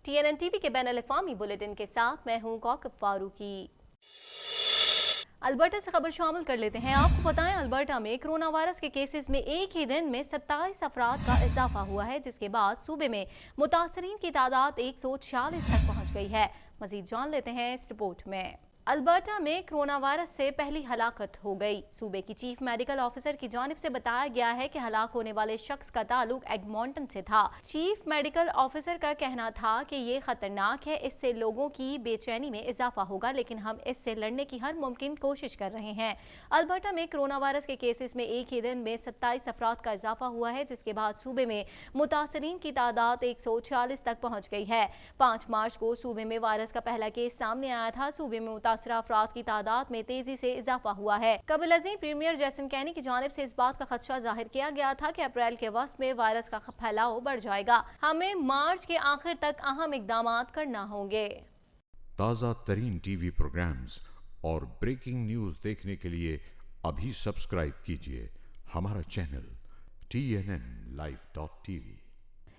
TNN TV के बैनुल-अक़वामी bulletin के साथ मैं हूं कौकब फारूकी। अल्बर्टा से खबर शामिल कर लेते हैं। आपको बताएं, अल्बर्टा में कोरोना वायरस के केसेस में एक ही दिन में 27 अफराद का इजाफा हुआ है, जिसके बाद सूबे में मुतासरीन की तादाद 146 तक पहुंच गई है। मजीद जान लेते हैं इस रिपोर्ट में। अल्बर्टा में कोरोना वायरस से पहली हलाकत हो गई। सूबे की चीफ मेडिकल ऑफिसर की जानिब से बताया गया है कि हलाक होने वाले शख्स का ताल्लुक एडमॉन्टन से था। चीफ मेडिकल ऑफिसर का कहना था कि ये खतरनाक है, इससे लोगों की बेचैनी में इजाफा होगा, लेकिन हम इससे लड़ने की हर मुमकिन कोशिश कर रहे हैं। अल्बर्टा में कोरोना वायरस के केसेस में एक ही दिन में 27 अफराद का इजाफा हुआ है, जिसके बाद सूबे में मुतासरीन की तादाद 146 तक पहुंच गई है। 5 मार्च को सूबे में वायरस का पहला केस सामने आया था। सूबे में अफराद की तादाद में तेजी से इजाफा हुआ है। कबल अज़ीं प्रीमियर जैसन कैनी की जानिब से इस बात का खदशा जाहिर किया गया था कि अप्रैल के वस्त में वायरस का फैलाव बढ़ जाएगा। हमें मार्च के आखिर तक अहम इक़दामात करना होंगे। ताज़ा तरीन टीवी प्रोग्राम्स और ब्रेकिंग न्यूज़ देखने के लिए अभी सब्सक्राइब कीजिए हमारा चैनल TNN-Live.tv।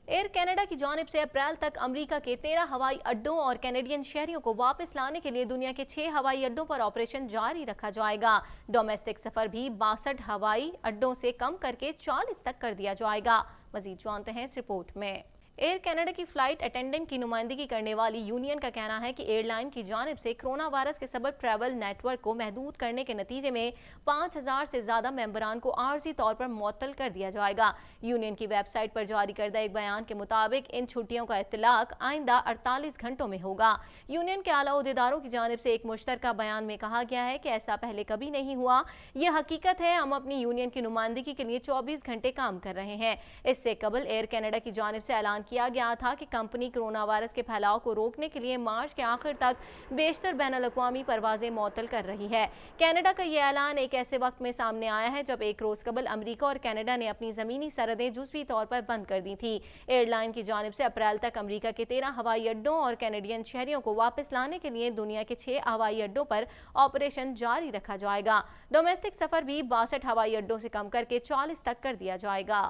एयर कनाडा की जानिब से अप्रैल तक अमेरिका के 13 हवाई अड्डों और कैनेडियन शहरियों को वापस लाने के लिए दुनिया के 6 हवाई अड्डों पर ऑपरेशन जारी रखा जाएगा। डोमेस्टिक सफर भी 62 हवाई अड्डों से कम करके 40 तक कर दिया जाएगा। मजीद जानते हैं इस रिपोर्ट में। एयर कनाडा की फ्लाइट अटेंडेंट की नुमाइंदगी करने वाली यूनियन का कहना है कि एयरलाइन की जानिब से कोरोना वायरस के सबब ट्रैवल नेटवर्क को महदूद करने के नतीजे में 5000 से ज्यादा मेंबरान को आर्जी तौर पर मुअत्तल कर दिया जाएगा। यूनियन की वेबसाइट पर जारी करदा एक बयान के मुताबिक इन छुट्टियों का इत्तलाक आइंदा 48 घंटों में होगा। यूनियन के आला ओहदेदारों की जानिब से एक मुश्तरका बयान में कहा गया है कि ऐसा पहले कभी नहीं हुआ। यह हकीकत है, हम अपनी यूनियन की नुमाइंदगी के लिए 24 घंटे काम कर रहे हैं। इससे कबल एयर कनाडा की जानिब से ऐलान किया गया था कि कंपनी कोरोना वायरस के फैलाव को रोकने के लिए मार्च के आखिर तक बेशतर बैनुल-अक़वामी परवाजें मुअत्तल कर रही है। कनाडा का यह ऐलान एक ऐसे वक्त में सामने आया है जब एक रोज कबल अमेरिका और कनाडा ने अपनी जमीनी सरहदें जुज़वी तौर पर बंद कर दी थी। एयरलाइन की जानिब से अप्रैल तक अमेरिका के 13 हवाई अड्डों और कैनेडियन शहरियों को वापस लाने के लिए दुनिया के 6 हवाई अड्डों पर ऑपरेशन जारी रखा जाएगा। डोमेस्टिक सफर भी 62 हवाई अड्डों से कम करके 40 तक कर दिया जाएगा।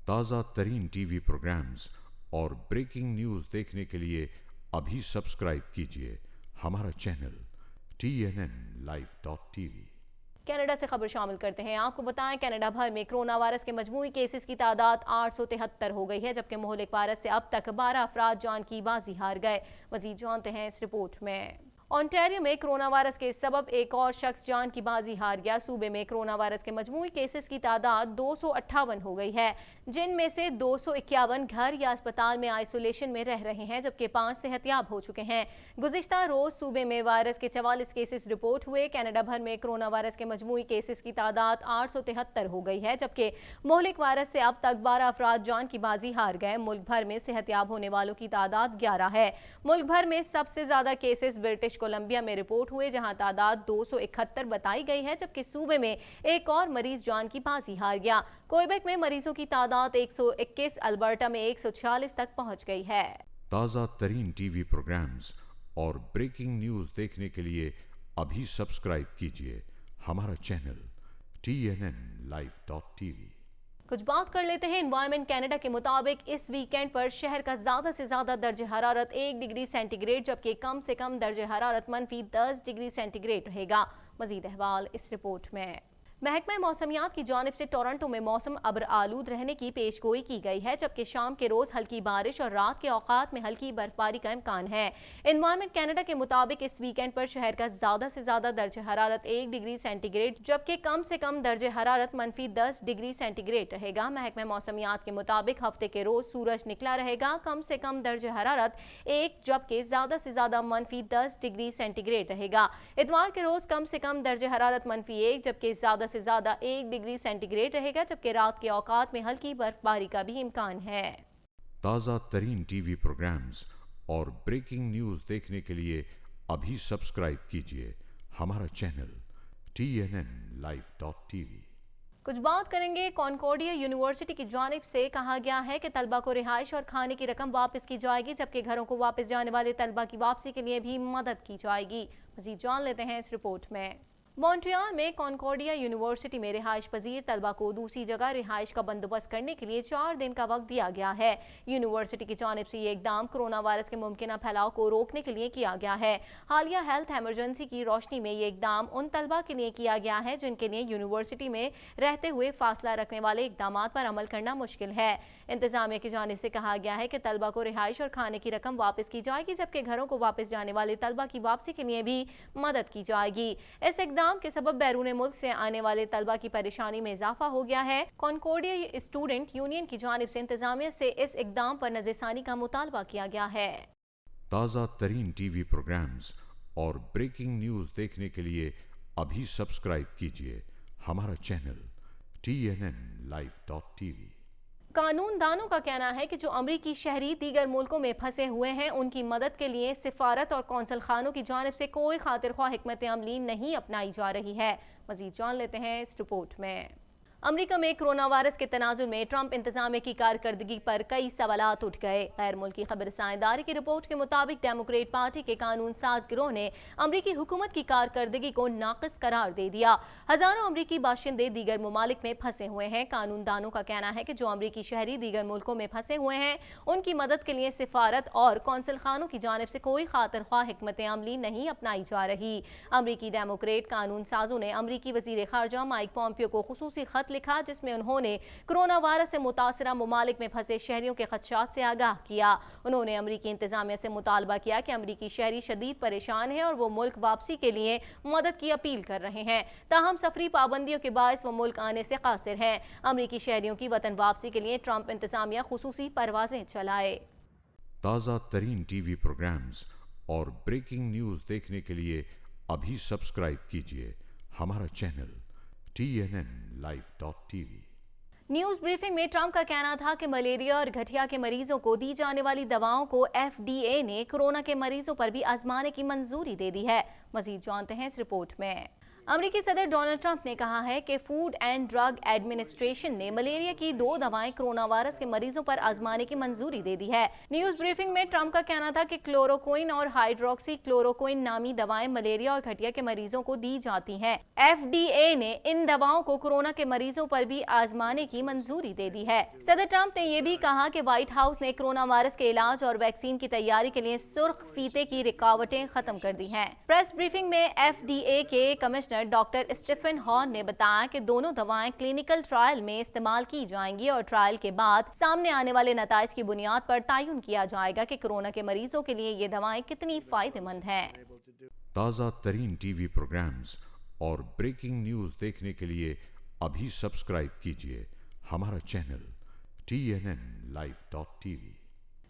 ताज़ा तरीन टीवी प्रोग्राम्स और ब्रेकिंग न्यूज़ देखने के लिए अभी सब्सक्राइब कीजिए हमारा चैनल TNN-Live.tv। कनाडा से खबर शामिल करते हैं। आपको बताएं, कनाडा भर में कोरोना वायरस के मजमूई केसेस की तादाद 873 हो गई है, जबकि मुहलिक वायरस से अब तक 12 अफराद जान की बाजी हार गए। मजीद जानते हैं इस रिपोर्ट में। ओंटारियो में कोरोना वायरस के सबब एक और शख्स जान की बाजी हार गया। सूबे में कोरोना वायरस के मजमूई केसेस की तादाद 258 हो गई है, जिनमें से 251 घर या अस्पताल में आइसोलेशन में रह रहे हैं, जबकि 5 सेहतियाब हो चुके हैं। गुज़िश्ता रोज सूबे में वायरस के 44 केसेस रिपोर्ट हुए। कनाडा भर में कोरोना वायरस के मजमूई केसेस की तादाद 873 हो गई है, जबकि मुहलिक वायरस से अब तक 12 अफराद जान की बाजी हार गए। मुल्क भर में सेहतियाब होने वालों की तादाद 11 है। मुल्क भर में सबसे ज्यादा केसेस ब्रिटिश कोलंबिया में रिपोर्ट हुए, जहां तादाद 271 बताई गई है, जबकि सूबे में एक और मरीज जान की बाजी हार गया। क्वेबेक में मरीजों की तादाद 121, अल्बर्टा में 146 तक पहुंच गई है। ताज़ा तरीन टीवी प्रोग्राम्स और ब्रेकिंग न्यूज़ देखने के लिए अभी सब्सक्राइब कीजिए हमारा चैनल TNN-Live.tv। कुछ बात कर लेते हैं एनवायरमेंट कनाडा के मुताबिक इस वीकेंड पर शहर का ज्यादा से ज्यादा दर्जे हरारत 1 डिग्री सेंटीग्रेड, जबकि कम से कम दर्जे हरारत -10 डिग्री सेंटीग्रेड रहेगा। मजीद अहवाल इस रिपोर्ट में। महकमा मौसमियात की जानिब से टोरंटो में मौसम अब्र आलूद रहने की पेशगोई की गई है, जबकि शाम के रोज हल्की बारिश और रात के औकात में हल्की बर्फबारी का इम्कान है। एनवायरमेंट कनाडा के मुताबिक इस वीकेंड पर शहर का ज्यादा से ज्यादा दर्जे हरारत 1 डिग्री सेंटीग्रेड, जबकि कम से कम दर्जे हरारत -10 डिग्री सेंटीग्रेड रहेगा। महकमा मौसमियात के मुताबिक हफ्ते के रोज सूरज निकला रहेगा। कम से कम दर्जे हरारत 1, जबकि ज्यादा से ज्यादा -10 डिग्री सेंटीग्रेड रहेगा। इतवार के रोज कम से कम दर्जे हरारत -1, जबकि ज्यादा से ज्यादा 1 डिग्री सेंटीग्रेड रहेगा, जबकि रात के औकात में हल्की बर्फबारी का भी इम्कान है। ताज़ा तरीन टीवी प्रोग्राम्स और ब्रेकिंग न्यूज़ देखने के लिए अभी सब्सक्राइब कीजिए हमारा चैनल TNN-Live.tv। कुछ बात करेंगे कॉनकॉर्डिया यूनिवर्सिटी की जानिब से कहा गया है कि तलबा को रिहाइश और खाने की रकम वापस की जाएगी, जबकि घरों को वापस जाने वाले तलबा की वापसी के लिए भी मदद की जाएगी। मजीद जान लेते हैं इस रिपोर्ट में। मॉन्ट्रियल में कॉन्कॉर्डिया यूनिवर्सिटी में रिहाइश पजीर तलबा को दूसरी जगह रिहाइश का बंदोबस्त करने के लिए 4 दिन का वक्त दिया गया है। यूनिवर्सिटी की जानिब से ये इकदाम कोरोना वायरस के मुमकिन फैलाव को रोकने के लिए किया गया है। हालिया हेल्थ एमरजेंसी की रोशनी में ये इकदाम उन तलबा के लिए किया गया है जिनके लिए यूनिवर्सिटी में रहते हुए फासला रखने वाले इकदाम पर अमल करना मुश्किल है। इंतजामिया की जानिब से कहा गया है कि तलबा को रिहाइश और खाने की रकम वापस की जाएगी, जबकि घरों को वापस जाने वाले तलबा की वापसी के लिए भी मदद की जाएगी। इस इकदाम के सबब बैरून मुल्क से आने वाले तलबा की परेशानी में इजाफा हो गया है। कॉन्कॉर्डिया स्टूडेंट यूनियन की जानिब से इंतजामिया से इस इकदाम पर नज़रसानी का मुतालबा किया गया है। ताज़ा तरीन टीवी प्रोग्राम्स और ब्रेकिंग न्यूज़ देखने के लिए अभी सब्सक्राइब कीजिए हमारा चैनल TNNlive.tv। कानूनदानों का कहना है कि जो अमरीकी शहरी दीगर मुल्कों में फंसे हुए हैं उनकी मदद के लिए सिफारत और कौंसल खानों की जानिब से कोई खातिर ख्वाह हिकमत अमली नहीं अपनाई जा रही है। मजीद जान लेते हैं इस रिपोर्ट में। अमरीका में कोरोना वायरस के तनाजुर में ट्रंप इंतजामिया की कारकर्दगी पर कई सवालात उठ गए। गैर मुल्की खबरसां इदारे की रिपोर्ट के मुताबिक डेमोक्रेट पार्टी के कानून साज गिरोह ने अमरीकी हुकूमत की कारकर्दगी को नाक़िस करार दे दिया। हजारों अमरीकी बाशिंदे दीगर ममालिक में फंसे हुए हैं। कानूनदानों का कहना है कि जो अमरीकी शहरी दीगर मुल्कों में फंसे हुए हैं उनकी मदद के लिए सिफारत और कौंसल खानों की जानिब से कोई खातिर ख्वाह हिकमत अमली नहीं अपनाई जा रही। अमरीकी डेमोक्रेट कानून साजों ने अमरीकी वजीर खारजा माइक पॉम्पियो को खुसूसी खत लिखा जिसमें उन्होंने कोरोना वायरस से मुतासरा ममालिक में फंसे शहरियों के खदशात से आगाह किया। उन्होंने अमरीकी इंतजामिया से मुतालबा किया कि अमरीकी शहरी शदीद परेशान हैं और वो मुल्क वापसी के लिए मदद की अपील कर रहे हैं, ताहम सफरी पाबंदियों के बायस वो मुल्क आने से कासिर हैं। अमरीकी शहरियों की वतन वापसी के लिए ट्रंप इंतजामिया खुसूसी परवाजें चलाए। ताज़ा तरीन टीवी प्रोग्राम्स और ब्रेकिंग न्यूज़ देखने के लिए अभी सब्सक्राइब कीजिए हमारा चैनल TNNlive.tv। न्यूज़ ब्रीफिंग में ट्रंप का कहना था कि मलेरिया और गठिया के मरीजों को दी जाने वाली दवाओं को FDA ने कोरोना के मरीजों पर भी आजमाने की मंजूरी दे दी है। मजीद जानते हैं इस रिपोर्ट में। अमेरिकी सदर डोनाल्ड ट्रंप ने कहा है कि फूड एंड ड्रग एडमिनिस्ट्रेशन ने मलेरिया की 2 दवाएं कोरोना वायरस के मरीजों पर आजमाने की मंजूरी दे दी है। न्यूज़ ब्रीफिंग में ट्रंप का कहना था कि क्लोरोक्विन और हाइड्रोक्सी क्लोरोक्विन नामी दवाएं मलेरिया और गठिया के मरीजों को दी जाती हैं। FDA ने इन दवाओं को कोरोना के मरीजों पर भी आजमाने की मंजूरी दे दी है। सदर ट्रंप ने यह भी कहा कि व्हाइट हाउस ने कोरोना वायरस के इलाज और वैक्सीन की तैयारी के लिए सुर्ख फीते की रुकावटें खत्म कर दी हैं। प्रेस ब्रीफिंग में FDA के कमिश्नर डॉक्टर स्टीफन हॉर्न ने बताया कि दोनों दवाएं क्लिनिकल ट्रायल में इस्तेमाल की जाएंगी और ट्रायल के बाद सामने आने वाले नताइज की बुनियाद पर तयन किया जाएगा कि कोरोना के मरीजों के लिए ये दवाएं कितनी फायदेमंद हैं। ताज़ा तरीन टीवी प्रोग्राम्स और ब्रेकिंग न्यूज़ देखने के लिए अभी सब्सक्राइब कीजिए हमारा चैनल TNNlive.tv।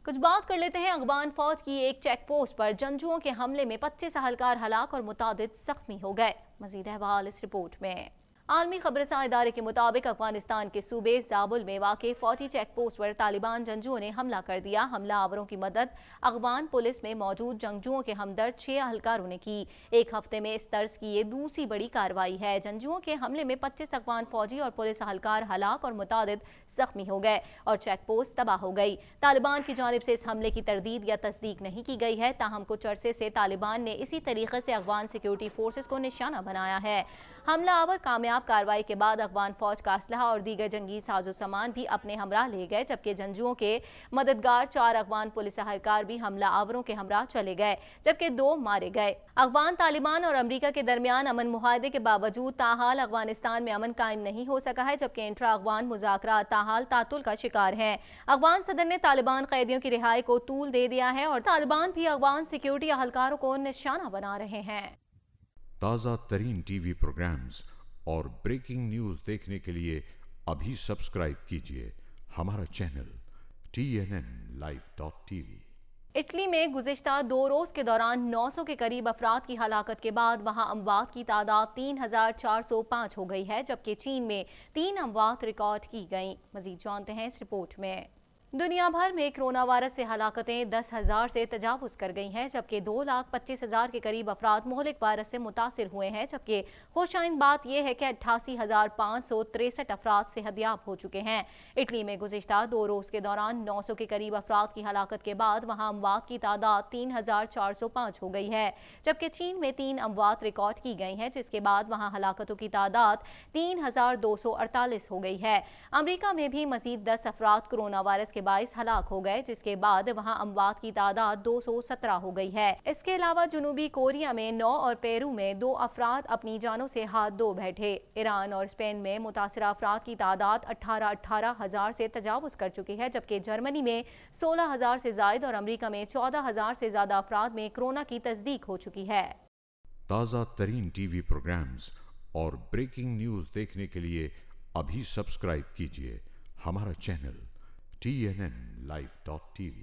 कुछ बात कर लेते हैं अफगान फौज की एक चेक पोस्ट पर जंगजुओं के हमले में 25 अहलकार हलाक और मुतादिद जख्मी हो गए। मजीद अहवाल इस रिपोर्ट में। आलमी खबरसां इदारे के मुताबिक अफगानिस्तान के सूबे जाबुल में वाक़ फौजी चेक पोस्ट पर तालिबान जंगजुओं ने हमला कर दिया। हमला आवरों की मदद अफगान पुलिस में मौजूद जंगजुओं के हमदर्द 6 अहलकारों ने की। एक हफ्ते में इस तर्ज की ये दूसरी बड़ी कार्रवाई है। जंगजुओं के हमले में 25 अफगान फौजी और पुलिस अहलकार हलाक और मुतादिद जख्मी हो गए और चेक पोस्ट तबाह हो गई। तालिबान की जानिब से इस हमले की तरदीद या तस्दीक नहीं की गई है, ताहम कुछ अरसे से तालिबान ने इसी तरीके से अफगान सिक्योरिटी फोर्सेस को निशाना बनाया है। हमला आवर कामयाब कार्रवाई के बाद अफगान फौज का असलहा और दीगर जंगी साजो सामान भी अपने हमरा ले गए, जबकि जंगजुओं के मददगार 4 अफगान पुलिस अहलकार भी हमला आवरों के हमरा चले गए, जबकि 2 मारे गए। अफगान तालिबान और अमरीका के दरमियान अमन मुआहदे के बावजूद ताहाल अफगानिस्तान में अमन कायम नहीं हो सका है, जबकि इंट्रा अफगान मुज़ाकरात ताहाल तातुल का शिकार हैं। अफगान सदर ने तालिबान कैदियों की रिहाई को तूल दे दिया है और तालिबान भी अफगान सिक्योरिटी अहलकारों को निशाना बना रहे हैं। ताज़ा तरीन टीवी प्रोग्राम्स और ब्रेकिंग न्यूज़ देखने के लिए अभी सब्सक्राइब कीजिए हमारा चैनल TNNlive.tv। इटली में गुज़िश्ता 2 रोज़ के दौरान 900 के करीब अफराद की हलाकत के बाद वहां अमवात की तादाद 3405 हो गई है, जबकि चीन में 3 अमवात रिकॉर्ड की गई। मजीद जानते हैं इस रिपोर्ट में। दुनिया भर में कोरोना वायरस से हलाकतें 10,000 से तजावुज़ कर गई हैं, जबकि 2,25,000 के करीब अफराद मुहलिक वायरस से मुतासिर हुए हैं। जबकि खुशाइन बात यह है कि 88,563 अफराद सेहतयाब हो चुके हैं। इटली में गुज़िश्ता 2 रोज़ के दौरान 900 के करीब अफराद की हलाकत के बाद वहाँ अमवात की तादाद 3,405 हो गई है, जबकि चीन में 3 अमवात रिकॉर्ड की गई हैं, जिसके बाद वहाँ हलाकतों की तादाद 3,248 हो गई है। अमरीका में भी मजीद 10 अफराद कोरोना वायरस के 22 हलाक हो गए, जिसके बाद वहां अमवात की तादाद 217 हो गई है। इसके अलावा जनूबी कोरिया में 9 और पेरू में 2 अफराद अपनी जानों से हाथ धो बैठे। ईरान और स्पेन में मुतासरा अफराद की तादाद 18,000 से तजावुज़ कर चुकी है, जबकि जर्मनी में 16,000 से जायद और अमरीका में 14,000 से ज्यादा अफराद में कोरोना की तस्दीक हो चुकी है। ताज़ा तरीन टीवी प्रोग्राम्स और ब्रेकिंग न्यूज़ देखने के लिए अभी सब्सक्राइब कीजिए हमारा चैनल TNNlive.tv।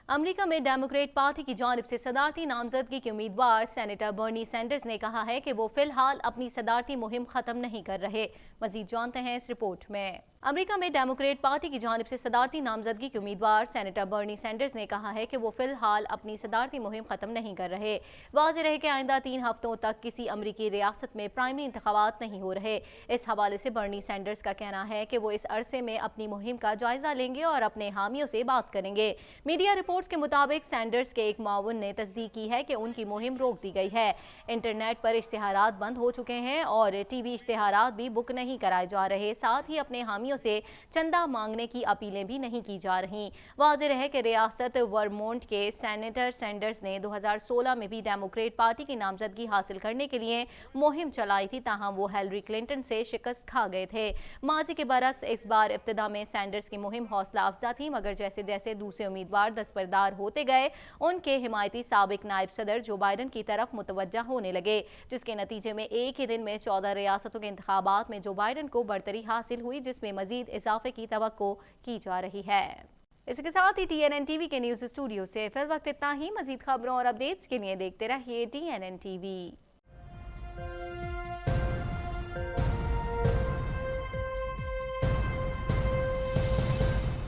अमेरिका में डेमोक्रेट पार्टी की जानिब से सदारती नामजदगी के उम्मीदवार सेनेटर बर्नी सैंडर्स ने कहा है कि वो फिलहाल अपनी सदारती मुहिम खत्म नहीं कर रहे। मजीद जानते हैं इस रिपोर्ट में। अमेरिका में डेमोक्रेट पार्टी की जानिब से सदारती नामजदगी के उम्मीदवार सेनेटर बर्नी सैंडर्स ने कहा है कि वो फिलहाल अपनी सदारती मुहिम खत्म नहीं कर रहे। वाज़ेह रहे कि आइंदा 3 हफ्तों तक किसी अमरीकी रियासत में प्राइमरी इंतखाबात नहीं हो रहे। इस हवाले से बर्नी सैंडर्स का कहना है कि वो इस अरसे में अपनी मुहिम का जायजा लेंगे और अपने हामियों से बात करेंगे। मीडिया रिपोर्ट्स के मुताबिक सैंडर्स के एक मुआविन ने तस्दीक की है कि उनकी मुहिम रोक दी गई है। इंटरनेट पर इश्तिहारात बंद हो चुके हैं और टीवी इश्तिहारात भी बुक नहीं कराए जा रहे। साथ ही अपने हामियों से चंदा मांगने की अपीलें भी नहीं की जा रही। वाज़ेह रहे कि रियासत वर्मोंट के सेनेटर सैंडर्स ने 2016 में भी डेमोक्रेट पार्टी की नामजदगी हासिल करने के लिए मुहिम चलाई थी, ताहम वो हिलरी क्लिंटन से शिकस्त खा गए थे। माजी के बरक्स इस बार इब्तिदा में सैंडर्स की मुहिम हौसला अफजा थी, मगर जैसे जैसे दूसरे उम्मीदवार दस्तबरदार होते गए उनके हिमायती साबिक नायब सदर जो बाइडन की तरफ मुतवज्जा होने लगे, जिसके नतीजे में एक ही दिन में 14 रियासतों के इंतखाबात में जो बाइडन को बढ़तरी हासिल हुई, जिसमें मजीद इजाफे की तवक्को की जा रही है। इसके साथ ही TNN टीवी के न्यूज़ स्टूडियो से फिल वक्त इतना ही। मजीद खबरों और अपडेट्स के लिए देखते रहिए TNN टीवी।